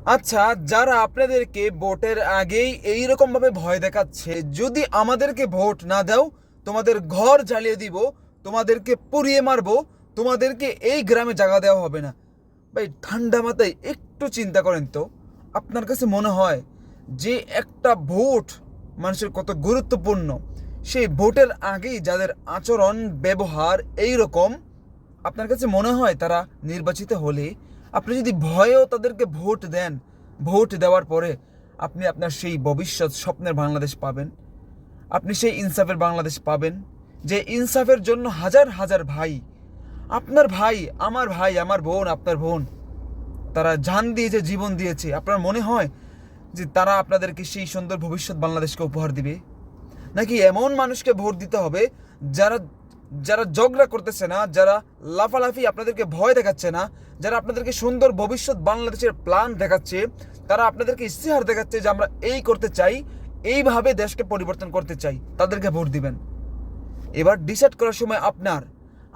আচ্ছা, যারা আপনাদেরকে ভোটের আগেই এইরকম ভাবে ভয় দেখাচ্ছে, যদি আমাদেরকে ভোট না দাও তোমাদের ঘর জ্বালিয়ে দিব, তোমাদেরকে পুড়িয়ে মারবো, তোমাদেরকে এই গ্রামে জায়গা দেওয়া হবে না। ভাই, ঠান্ডা মাথায় একটু চিন্তা করেন তো। আপনার কাছে মনে হয় যে একটা ভোট মানুষের কত গুরুত্বপূর্ণ? সেই ভোটের আগেই যাদের আচরণ ব্যবহার এই রকম, আপনার কাছে মনে হয় তারা নির্বাচিত হলে আপনি যদি ভয়েও তাদেরকে ভোট দেন, ভোট দেওয়ার পরে আপনি আপনার সেই ভবিষ্যৎ স্বপ্নের বাংলাদেশ পাবেন? আপনি সেই ইনসাফের বাংলাদেশ পাবেন, যে ইনসাফের জন্য হাজার হাজার ভাই, আমার বোন, আপনার বোন, তারা জান দিয়েছে, জীবন দিয়েছে। আপনার মনে হয় যে তারা আপনাদেরকে সেই সুন্দর ভবিষ্যৎ বাংলাদেশকে উপহার দিবে? নাকি এমন মানুষকে ভোট দিতে হবে যারা যারা ঝগড়া করতেছে না, যারা লাফালাফি আপনাদেরকে ভয় দেখাচ্ছে না, যারা আপনাদেরকে সুন্দর ভবিষ্যৎ বাংলাদেশের প্ল্যান দেখাচ্ছে, তারা আপনাদেরকে ইশতেহার দেখাচ্ছে যে আমরা এই করতে চাই, এইভাবে দেশকে পরিবর্তন করতে চাই, তাদেরকে ভোট দিবেন। এবার ডিসাইড করার সময়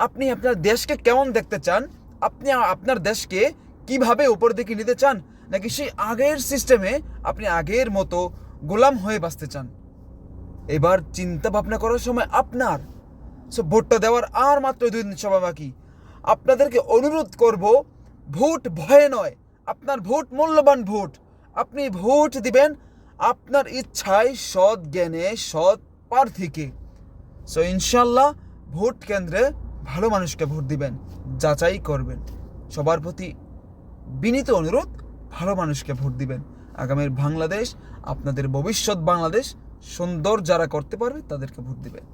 আপনি আপনার দেশকে কেমন দেখতে চান? আপনি আপনার দেশকে কিভাবে উপর দিকে নিতে চান? নাকি সেই আগের সিস্টেমে আপনি আগের মতো গোলাম হয়ে বাঁচতে চান? এবার চিন্তা ভাবনা করার সময় আপনার। সো ভোটটা দেওয়ার আর মাত্র 2 দিন সময় বাকি। আপনাদেরকে অনুরোধ করব, ভোট ভয়ে নয়, আপনার ভোট মূল্যবান ভোট। আপনি ভোট দিবেন আপনার ইচ্ছায়, সৎ জ্ঞানে, সৎ প্রার্থীকে। সো ইনশাল্লাহ ভোট কেন্দ্রে ভালো মানুষকে ভোট দিবেন, যাচাই করবেন। সবার প্রতি বিনীত অনুরোধ, ভালো মানুষকে ভোট দিবেন। আগামীর বাংলাদেশ, আপনাদের ভবিষ্যৎ বাংলাদেশ সুন্দর যারা করতে পারবে তাদেরকে ভোট দিবেন।